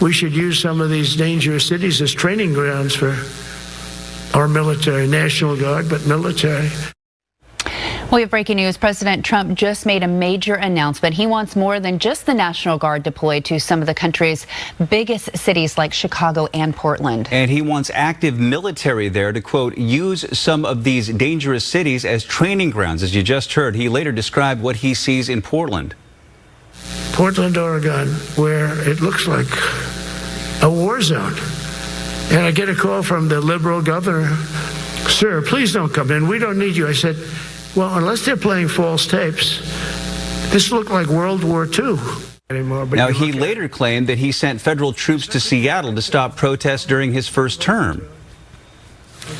we should use some of these dangerous cities as training grounds for our military, National Guard, but military. We have breaking news. President Trump just made a major announcement. He wants more than just the National Guard deployed to some of the country's biggest cities like Chicago and Portland. And he wants active military there to, quote, use some of these dangerous cities as training grounds. As you just heard, he later described what he sees in Portland. Portland, Oregon, where it looks like a war zone. And I get a call from the liberal governor, sir, please don't come in. We don't need you. I said, well, unless they're playing false tapes, this looked like World War II anymore. But now, he later claimed that he sent federal troops to Seattle to stop protests during his first term.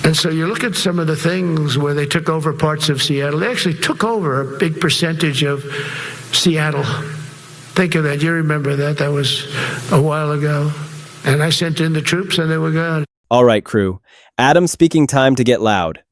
And so you look at some of the things where they took over parts of Seattle. They actually took over a big percentage of Seattle. Think of that. You remember that. That was a while ago. And I sent in the troops and they were gone. All right, crew. Adam's speaking time to get loud.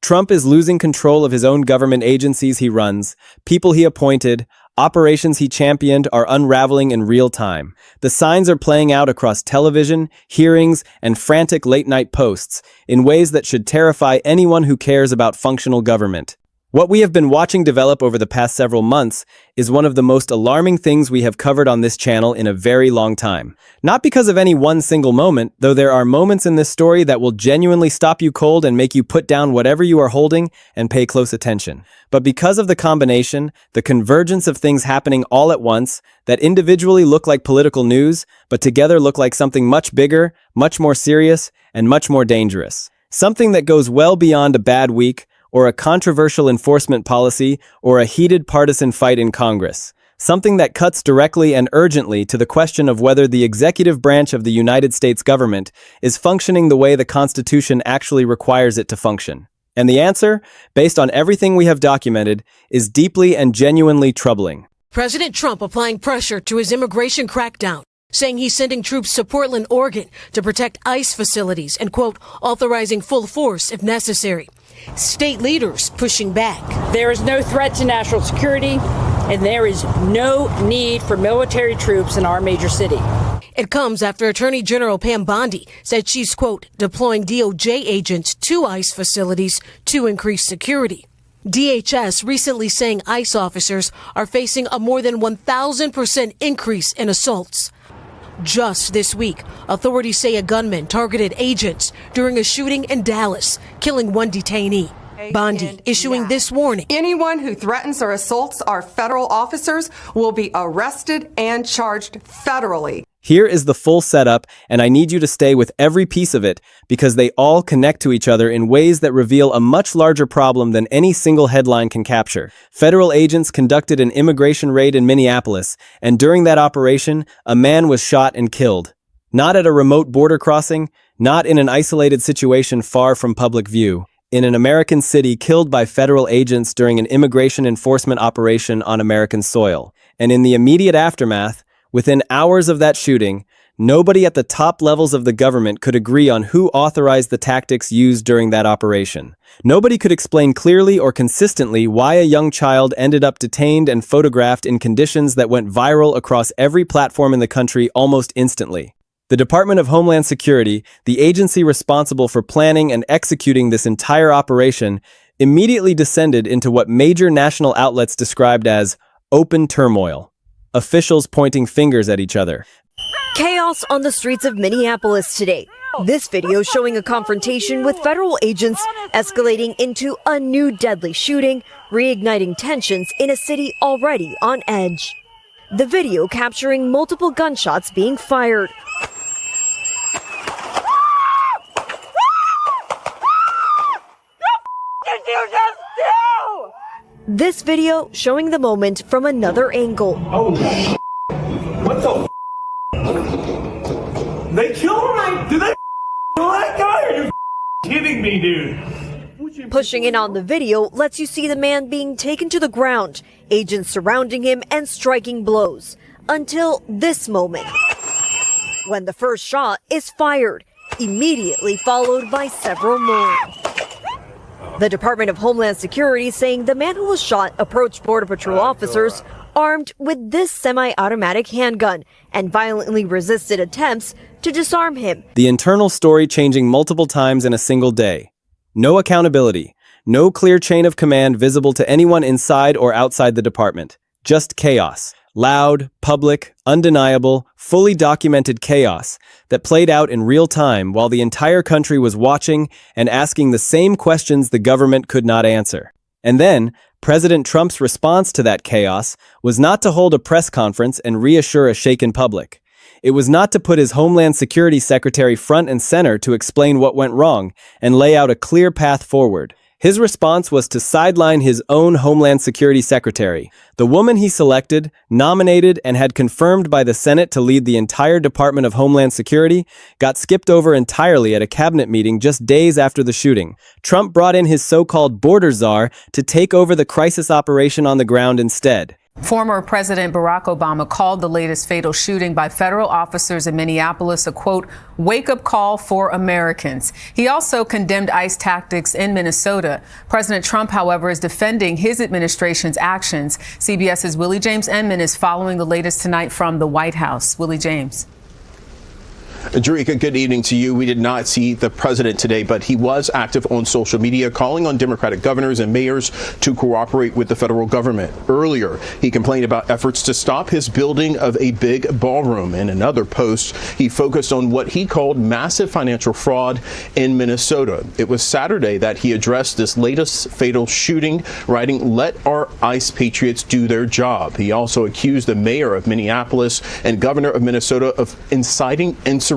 Trump is losing control of his own government agencies he runs, people he appointed, operations he championed are unraveling in real time. The signs are playing out across television, hearings, and frantic late-night posts in ways that should terrify anyone who cares about functional government. What we have been watching develop over the past several months is one of the most alarming things we have covered on this channel in a very long time. Not because of any one single moment, though there are moments in this story that will genuinely stop you cold and make you put down whatever you are holding and pay close attention. But because of the combination, the convergence of things happening all at once that individually look like political news, but together look like something much bigger, much more serious, and much more dangerous. Something that goes well beyond a bad week, or a controversial enforcement policy, or a heated partisan fight in Congress. Something that cuts directly and urgently to the question of whether the executive branch of the United States government is functioning the way the Constitution actually requires it to function. And the answer, based on everything we have documented, is deeply and genuinely troubling. President Trump applying pressure to his immigration crackdown, saying he's sending troops to Portland, Oregon to protect ICE facilities and, quote, authorizing full force if necessary. State leaders pushing back. There is no threat to national security, and there is no need for military troops in our major city. It comes after Attorney General Pam Bondi said she's, quote, deploying DOJ agents to ICE facilities to increase security. DHS recently saying ICE officers are facing a more than 1,000% increase in assaults. Just this week, authorities say a gunman targeted agents during a shooting in Dallas, killing one detainee. Bondi issuing this warning. Anyone who threatens or assaults our federal officers will be arrested and charged federally. Here is the full setup, and I need you to stay with every piece of it because they all connect to each other in ways that reveal a much larger problem than any single headline can capture. Federal agents conducted an immigration raid in Minneapolis, and during that operation, a man was shot and killed. Not at a remote border crossing, not in an isolated situation far from public view. In an American city killed by federal agents during an immigration enforcement operation on American soil. And in the immediate aftermath, within hours of that shooting, nobody at the top levels of the government could agree on who authorized the tactics used during that operation. Nobody could explain clearly or consistently why a young child ended up detained and photographed in conditions that went viral across every platform in the country almost instantly. The Department of Homeland Security, the agency responsible for planning and executing this entire operation, immediately descended into what major national outlets described as open turmoil. Officials pointing fingers at each other. Chaos on the streets of Minneapolis today. This video showing a confrontation with federal agents escalating into a new deadly shooting, reigniting tensions in a city already on edge. The video capturing multiple gunshots being fired. This video showing the moment from another angle. Oh, what the They killed him? Did they kill that guy? Are you kidding me, dude? Pushing in on the video lets you see the man being taken to the ground, agents surrounding him and striking blows. Until this moment, when the first shot is fired, immediately followed by several more. The Department of Homeland Security saying the man who was shot approached Border Patrol officers armed with this semi-automatic handgun and violently resisted attempts to disarm him. The internal story changing multiple times in a single day. No accountability. No clear chain of command visible to anyone inside or outside the department. Just chaos. Loud, public, undeniable, fully documented chaos that played out in real time while the entire country was watching and asking the same questions the government could not answer. And then, President Trump's response to that chaos was not to hold a press conference and reassure a shaken public. It was not to put his Homeland Security Secretary front and center to explain what went wrong and lay out a clear path forward. His response was to sideline his own Homeland Security Secretary, the woman he selected, nominated, and had confirmed by the Senate to lead the entire Department of Homeland Security, got skipped over entirely at a cabinet meeting just days after the shooting. Trump brought in his so-called border czar to take over the crisis operation on the ground instead. Former President Barack Obama called the latest fatal shooting by federal officers in Minneapolis a, quote, wake-up call for Americans. He also condemned ICE tactics in Minnesota. President Trump, however, is defending his administration's actions. CBS's Willie James Enman is following the latest tonight from the White House. Willie James. Jerika, good evening to you. We did not see the president today, but he was active on social media, calling on Democratic governors and mayors to cooperate with the federal government. Earlier, he complained about efforts to stop his building of a big ballroom. In another post, he focused on what he called massive financial fraud in Minnesota. It was Saturday that he addressed this latest fatal shooting, writing, "Let our ICE patriots do their job." He also accused the mayor of Minneapolis and governor of Minnesota of inciting insurrection.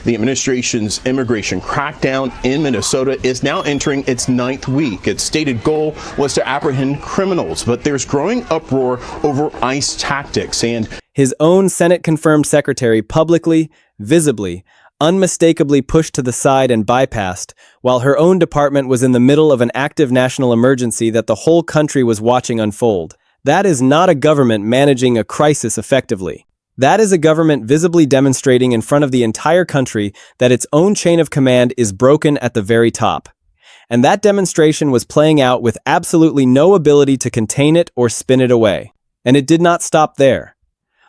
The administration's immigration crackdown in Minnesota is now entering its 9th week. Its stated goal was to apprehend criminals, but there's growing uproar over ICE tactics. And his own Senate-confirmed secretary publicly, visibly, unmistakably pushed to the side and bypassed, while her own department was in the middle of an active national emergency that the whole country was watching unfold. That is not a government managing a crisis effectively. That is a government visibly demonstrating in front of the entire country that its own chain of command is broken at the very top. And that demonstration was playing out with absolutely no ability to contain it or spin it away. And it did not stop there.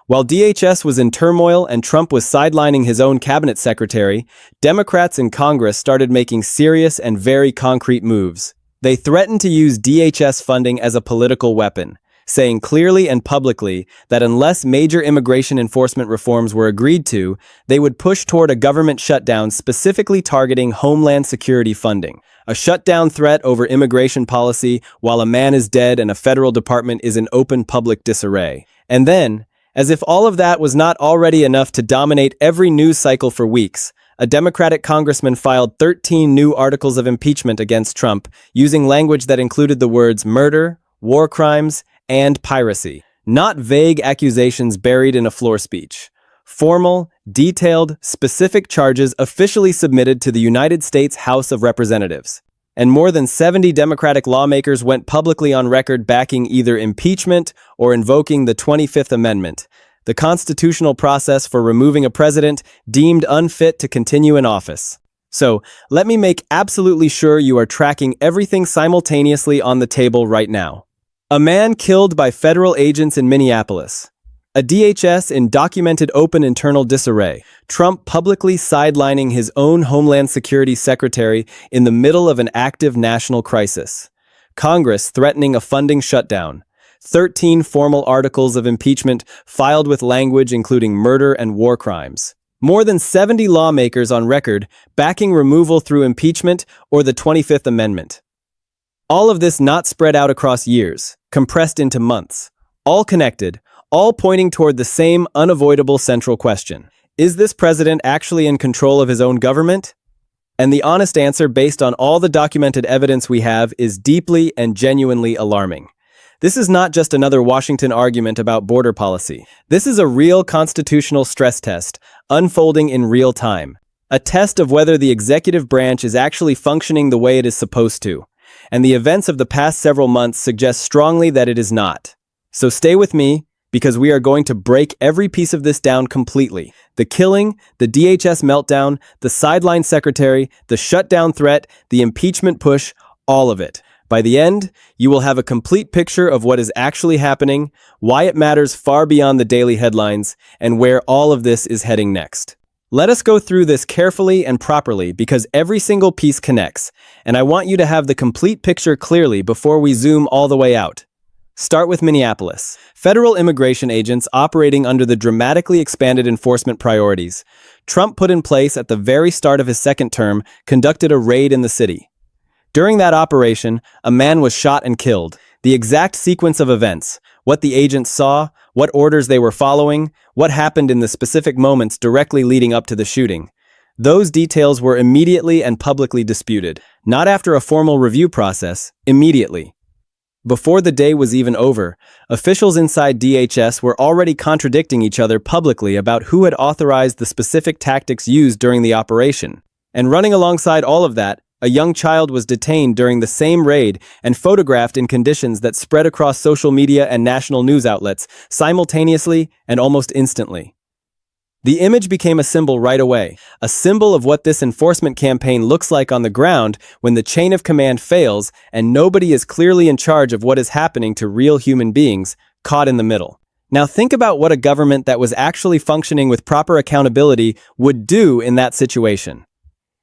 While DHS was in turmoil and Trump was sidelining his own cabinet secretary, Democrats in Congress started making serious and very concrete moves. They threatened to use DHS funding as a political weapon, saying clearly and publicly that unless major immigration enforcement reforms were agreed to, they would push toward a government shutdown specifically targeting Homeland Security funding. A shutdown threat over immigration policy while a man is dead and a federal department is in open public disarray. And then, as if all of that was not already enough to dominate every news cycle for weeks, a Democratic congressman filed 13 new articles of impeachment against Trump, using language that included the words murder, war crimes, and piracy. Not vague accusations buried in a floor speech. Formal, detailed, specific charges officially submitted to the United States House of Representatives. And more than 70 Democratic lawmakers went publicly on record backing either impeachment or invoking the 25th Amendment, the constitutional process for removing a president deemed unfit to continue in office. So, let me make absolutely sure you are tracking everything simultaneously on the table right now. A man killed by federal agents in Minneapolis. A DHS in documented open internal disarray. Trump publicly sidelining his own Homeland Security Secretary in the middle of an active national crisis. Congress threatening a funding shutdown. 13 formal articles of impeachment filed with language including murder and war crimes. More than 70 lawmakers on record backing removal through impeachment or the 25th Amendment. All of this not spread out across years, compressed into months. All connected, all pointing toward the same unavoidable central question. Is this president actually in control of his own government? And the honest answer, based on all the documented evidence we have, is deeply and genuinely alarming. This is not just another Washington argument about border policy. This is a real constitutional stress test, unfolding in real time. A test of whether the executive branch is actually functioning the way it is supposed to. And the events of the past several months suggest strongly that it is not. So stay with me, because we are going to break every piece of this down completely. The killing, the DHS meltdown, the sideline secretary, the shutdown threat, the impeachment push, all of it. By the end, you will have a complete picture of what is actually happening, why it matters far beyond the daily headlines, and where all of this is heading next. Let us go through this carefully and properly because every single piece connects, and I want you to have the complete picture clearly before we zoom all the way out. Start with Minneapolis. Federal immigration agents operating under the dramatically expanded enforcement priorities Trump put in place at the very start of his second term conducted a raid in the city. During that operation, a man was shot and killed. The exact sequence of events, what the agents saw, what orders they were following, what happened in the specific moments directly leading up to the shooting. Those details were immediately and publicly disputed, not after a formal review process, immediately. Before the day was even over, officials inside DHS were already contradicting each other publicly about who had authorized the specific tactics used during the operation. And running alongside all of that, a young child was detained during the same raid and photographed in conditions that spread across social media and national news outlets simultaneously and almost instantly. The image became a symbol right away, a symbol of what this enforcement campaign looks like on the ground when the chain of command fails and nobody is clearly in charge of what is happening to real human beings, caught in the middle. Now think about what a government that was actually functioning with proper accountability would do in that situation.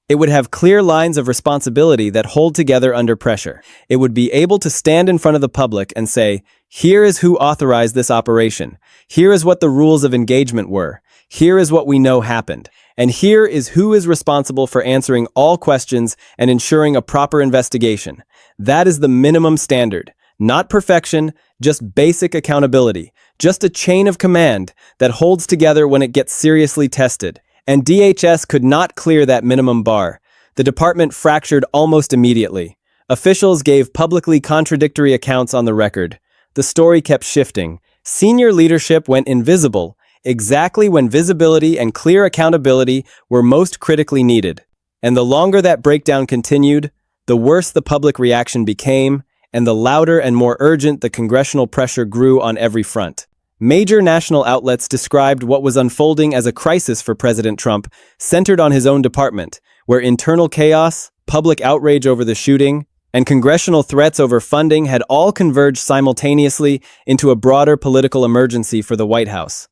It would have clear lines of responsibility that hold together under pressure. It would be able to stand in front of the public and say, here is who authorized this operation. Here is what the rules of engagement were. Here is what we know happened. And here is who is responsible for answering all questions and ensuring a proper investigation. That is the minimum standard. Not perfection, just basic accountability. Just a chain of command that holds together when it gets seriously tested. And DHS could not clear that minimum bar. The department fractured almost immediately. Officials gave publicly contradictory accounts on the record. The story kept shifting. Senior leadership went invisible, exactly when visibility and clear accountability were most critically needed. And the longer that breakdown continued, the worse the public reaction became, and the louder and more urgent the congressional pressure grew on every front. Major national outlets described what was unfolding as a crisis for President Trump, centered on his own department, where internal chaos, public outrage over the shooting, and congressional threats over funding had all converged simultaneously into a broader political emergency for the White House.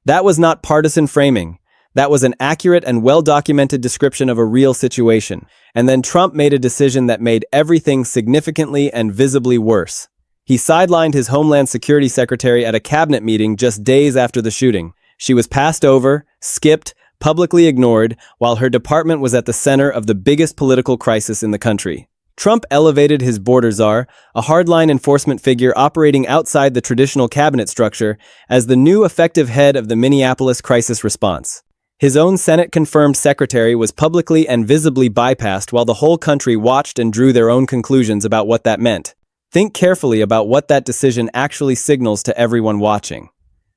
That was not partisan framing. That was an accurate and well-documented description of a real situation. And then Trump made a decision that made everything significantly and visibly worse. He sidelined his Homeland Security Secretary at a cabinet meeting just days after the shooting. She was passed over, skipped, publicly ignored, while her department was at the center of the biggest political crisis in the country. Trump elevated his border czar, a hardline enforcement figure operating outside the traditional cabinet structure, as the new effective head of the Minneapolis crisis response. His own Senate-confirmed secretary was publicly and visibly bypassed while the whole country watched and drew their own conclusions about what that meant. Think carefully about what that decision actually signals to everyone watching.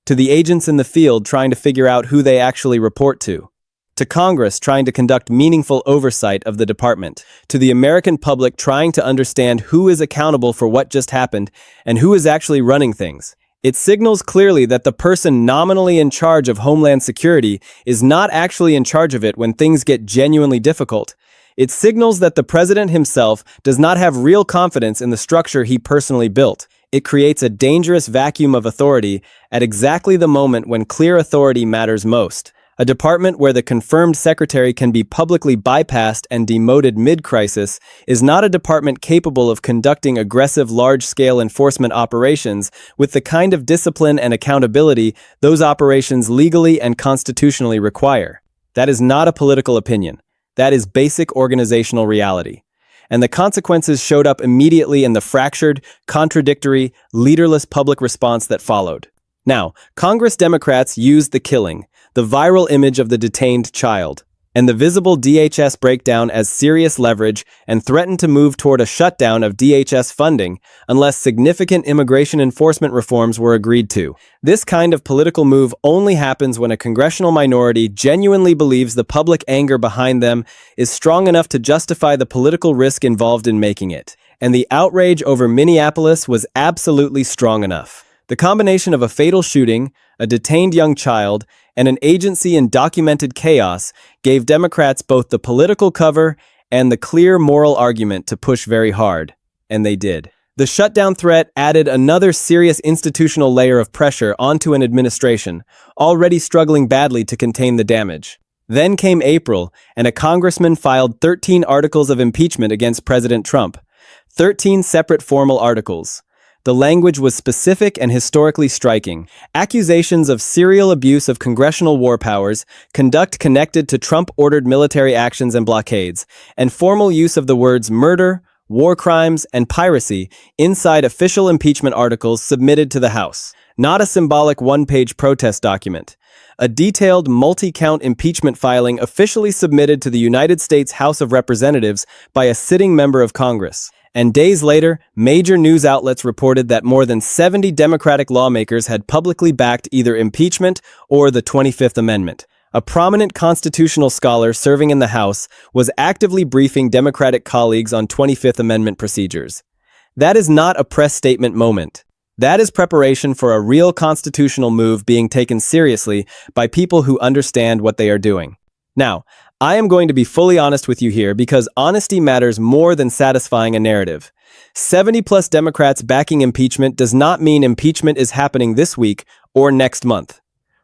To the agents in the field trying to figure out who they actually report to. To Congress trying to conduct meaningful oversight of the department. To the American public trying to understand who is accountable for what just happened and who is actually running things. It signals clearly that the person nominally in charge of Homeland Security is not actually in charge of it when things get genuinely difficult. It signals that the president himself does not have real confidence in the structure he personally built. It creates a dangerous vacuum of authority at exactly the moment when clear authority matters most. A department where the confirmed secretary can be publicly bypassed and demoted mid-crisis is not a department capable of conducting aggressive large-scale enforcement operations with the kind of discipline and accountability those operations legally and constitutionally require. That is not a political opinion. That is basic organizational reality. And the consequences showed up immediately in the fractured, contradictory, leaderless public response that followed. Now, Congress Democrats used the killing, the viral image of the detained child, and the visible DHS breakdown as serious leverage and threatened to move toward a shutdown of DHS funding unless significant immigration enforcement reforms were agreed to. This kind of political move only happens when a congressional minority genuinely believes the public anger behind them is strong enough to justify the political risk involved in making it. And the outrage over Minneapolis was absolutely strong enough. The combination of a fatal shooting, a detained young child, and an agency in documented chaos gave Democrats both the political cover and the clear moral argument to push very hard. and they did. The shutdown threat added another serious institutional layer of pressure onto an administration already struggling badly to contain the damage. Then came April, and a congressman filed 13 articles of impeachment against President Trump. 13 separate formal articles. The language was specific and historically striking. Accusations of serial abuse of congressional war powers, conduct connected to Trump-ordered military actions and blockades, and formal use of the words murder, war crimes, and piracy inside official impeachment articles submitted to the House. Not a symbolic one-page protest document. A detailed, multi-count impeachment filing officially submitted to the United States House of Representatives by a sitting member of Congress. And days later, major news outlets reported that more than 70 Democratic lawmakers had publicly backed either impeachment or the 25th Amendment. A prominent constitutional scholar serving in the House was actively briefing Democratic colleagues on 25th Amendment procedures. That is not a press statement moment. That is preparation for a real constitutional move being taken seriously by people who understand what they are doing. Now, I am going to be fully honest with you here because honesty matters more than satisfying a narrative. 70+ Democrats backing impeachment does not mean impeachment is happening this week or next month.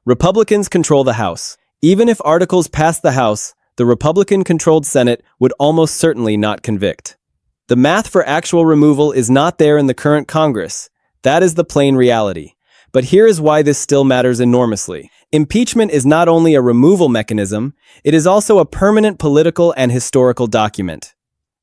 Republicans control the House. Even if articles pass the House, the Republican-controlled Senate would almost certainly not convict. The math for actual removal is not there in the current Congress. That is the plain reality. But here is why this still matters enormously. Impeachment is not only a removal mechanism, it is also a permanent political and historical document.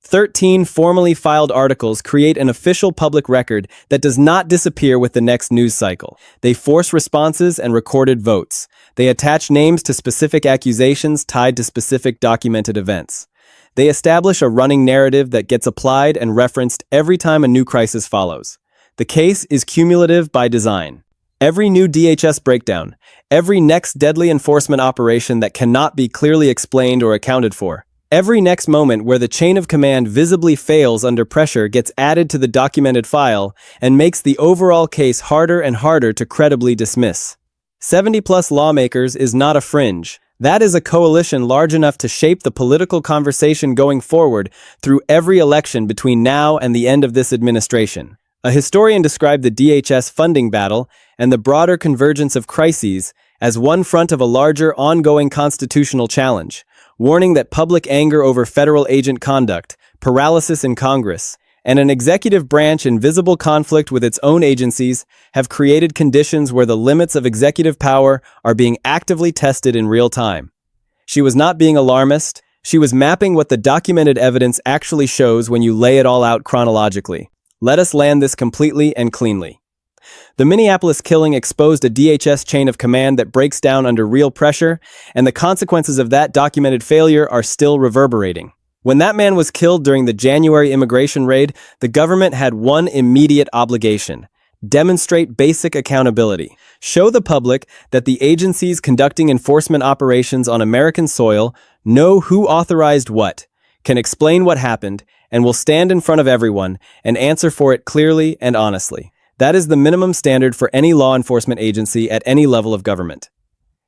13 formally filed articles create an official public record that does not disappear with the next news cycle. They force responses and recorded votes. They attach names to specific accusations tied to specific documented events. They establish a running narrative that gets applied and referenced every time a new crisis follows. The case is cumulative by design. Every new DHS breakdown, every next deadly enforcement operation that cannot be clearly explained or accounted for, every next moment where the chain of command visibly fails under pressure gets added to the documented file and makes the overall case harder and harder to credibly dismiss. 70+ lawmakers is not a fringe. That is a coalition large enough to shape the political conversation going forward through every election between now and the end of this administration. A historian described the DHS funding battle and the broader convergence of crises as one front of a larger ongoing constitutional challenge, warning that public anger over federal agent conduct, paralysis in Congress, and an executive branch in visible conflict with its own agencies have created conditions where the limits of executive power are being actively tested in real time. She was not being alarmist. She was mapping what the documented evidence actually shows when you lay it all out chronologically. Let us land this completely and cleanly. The Minneapolis killing exposed a DHS chain of command that breaks down under real pressure, and the consequences of that documented failure are still reverberating. When that man was killed during the January immigration raid, the government had one immediate obligation: demonstrate basic accountability. Show the public that the agencies conducting enforcement operations on American soil know who authorized what, can explain what happened, and will stand in front of everyone and answer for it clearly and honestly. That is the minimum standard for any law enforcement agency at any level of government.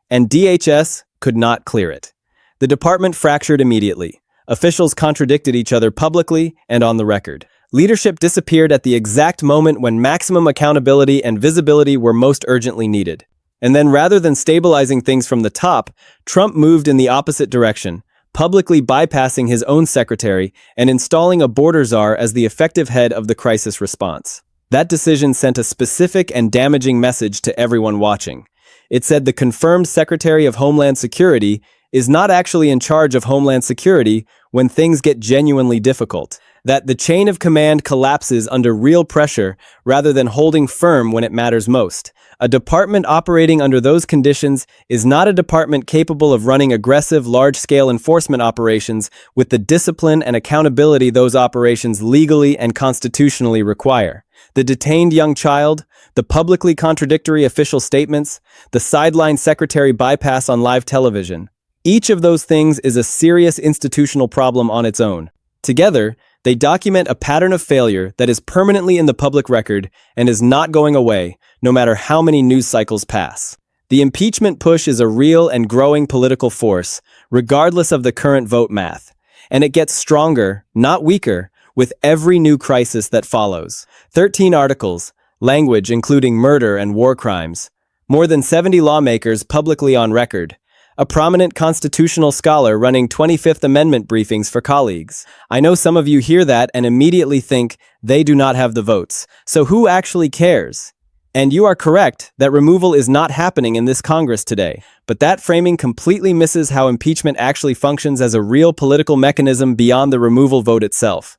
And DHS could not clear it. The department fractured immediately. Officials contradicted each other publicly and on the record. Leadership disappeared at the exact moment when maximum accountability and visibility were most urgently needed. And then rather than stabilizing things from the top, Trump moved in the opposite direction, publicly bypassing his own secretary and installing a border czar as the effective head of the crisis response. That decision sent a specific and damaging message to everyone watching. It said the confirmed Secretary of Homeland Security is not actually in charge of Homeland Security when things get genuinely difficult. That the chain of command collapses under real pressure rather than holding firm when it matters most. A department operating under those conditions is not a department capable of running aggressive, large-scale enforcement operations with the discipline and accountability those operations legally and constitutionally require. The detained young child, the publicly contradictory official statements, the sideline secretary bypass on live television. Each of those things is a serious institutional problem on its own. Together, they document a pattern of failure that is permanently in the public record and is not going away, no matter how many news cycles pass. The impeachment push is a real and growing political force, regardless of the current vote math. And it gets stronger, not weaker, with every new crisis that follows. 13 articles, language including murder and war crimes. More than 70 lawmakers publicly on record. A prominent constitutional scholar running 25th Amendment briefings for colleagues. I know some of you hear that and immediately think they do not have the votes. So who actually cares? And you are correct that removal is not happening in this Congress today. But that framing completely misses how impeachment actually functions as a real political mechanism beyond the removal vote itself.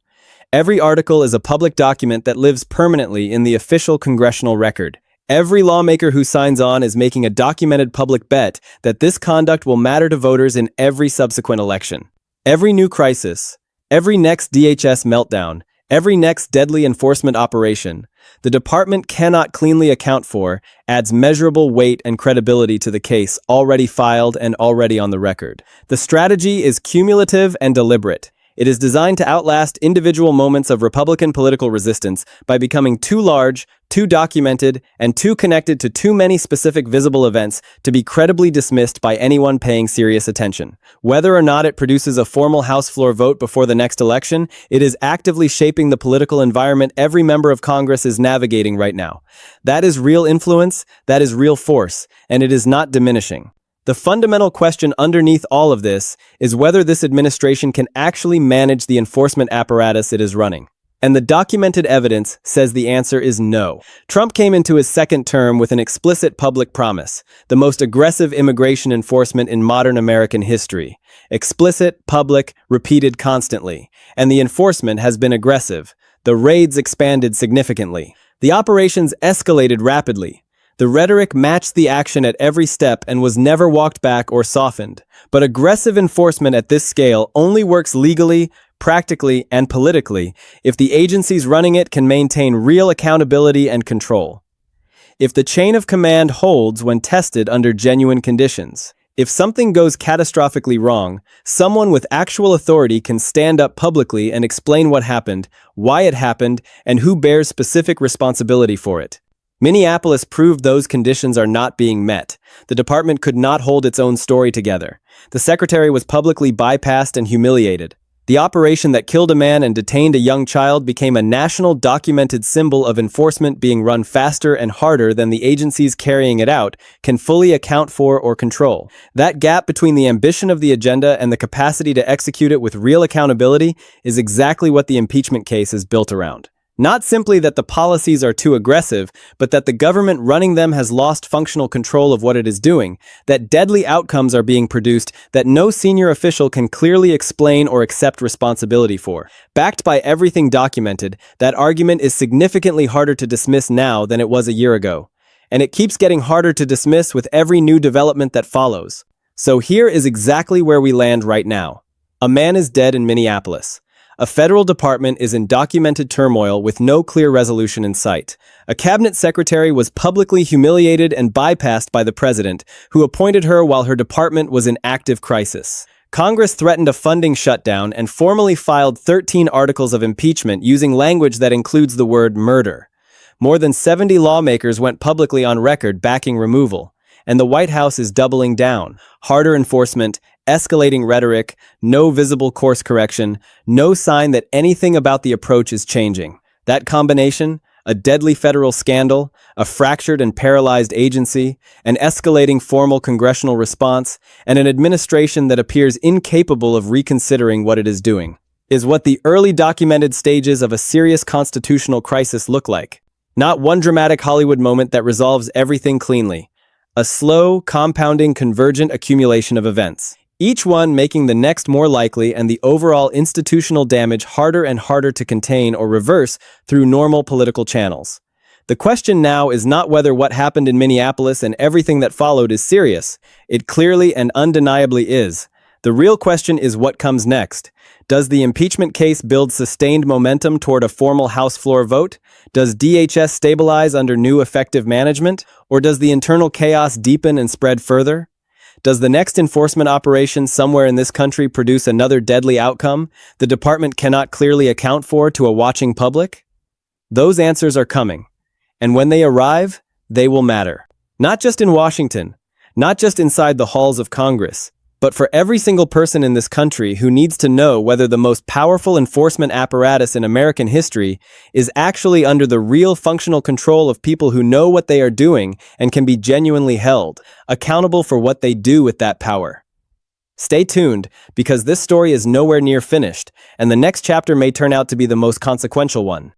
Every article is a public document that lives permanently in the official congressional record. Every lawmaker who signs on is making a documented public bet that this conduct will matter to voters in every subsequent election. Every new crisis, every next DHS meltdown, every next deadly enforcement operation, the department cannot cleanly account for, adds measurable weight and credibility to the case already filed and already on the record. The strategy is cumulative and deliberate. It is designed to outlast individual moments of Republican political resistance by becoming too large, too documented, and too connected to too many specific visible events to be credibly dismissed by anyone paying serious attention. Whether or not it produces a formal House floor vote before the next election, it is actively shaping the political environment every member of Congress is navigating right now. That is real influence, that is real force, and it is not diminishing. The fundamental question underneath all of this is whether this administration can actually manage the enforcement apparatus it is running. And the documented evidence says the answer is no. Trump came into his second term with an explicit public promise, the most aggressive immigration enforcement in modern American history. Explicit, public, repeated constantly. And the enforcement has been aggressive. The raids expanded significantly. The operations escalated rapidly. The rhetoric matched the action at every step and was never walked back or softened. But aggressive enforcement at this scale only works legally, practically, and politically if the agencies running it can maintain real accountability and control. If the chain of command holds when tested under genuine conditions. If something goes catastrophically wrong, someone with actual authority can stand up publicly and explain what happened, why it happened, and who bears specific responsibility for it. Minneapolis proved those conditions are not being met. The department could not hold its own story together. The secretary was publicly bypassed and humiliated. The operation that killed a man and detained a young child became a national documented symbol of enforcement being run faster and harder than the agencies carrying it out can fully account for or control. That gap between the ambition of the agenda and the capacity to execute it with real accountability is exactly what the impeachment case is built around. Not simply that the policies are too aggressive, but that the government running them has lost functional control of what it is doing, that deadly outcomes are being produced that no senior official can clearly explain or accept responsibility for. Backed by everything documented, that argument is significantly harder to dismiss now than it was a year ago. And it keeps getting harder to dismiss with every new development that follows. So here is exactly where we land right now. A man is dead in Minneapolis. A federal department is in documented turmoil with no clear resolution in sight. A cabinet secretary was publicly humiliated and bypassed by the president, who appointed her while her department was in active crisis. Congress threatened a funding shutdown and formally filed 13 articles of impeachment using language that includes the word murder. More than 70 lawmakers went publicly on record backing removal. And the White House is doubling down. Harder enforcement, escalating rhetoric, no visible course correction, no sign that anything about the approach is changing. That combination, a deadly federal scandal, a fractured and paralyzed agency, an escalating formal congressional response, and an administration that appears incapable of reconsidering what it is doing, is what the early documented stages of a serious constitutional crisis look like. Not one dramatic Hollywood moment that resolves everything cleanly. A slow, compounding, convergent accumulation of events. Each one making the next more likely and the overall institutional damage harder and harder to contain or reverse through normal political channels. The question now is not whether what happened in Minneapolis and everything that followed is serious. It clearly and undeniably is. The real question is what comes next. Does the impeachment case build sustained momentum toward a formal House floor vote? Does DHS stabilize under new effective management? Or does the internal chaos deepen and spread further? Does the next enforcement operation somewhere in this country produce another deadly outcome the department cannot clearly account for to a watching public? Those answers are coming. And when they arrive, they will matter. Not just in Washington, not just inside the halls of Congress, but for every single person in this country who needs to know whether the most powerful enforcement apparatus in American history is actually under the real functional control of people who know what they are doing and can be genuinely held accountable for what they do with that power. Stay tuned, because this story is nowhere near finished, and the next chapter may turn out to be the most consequential one.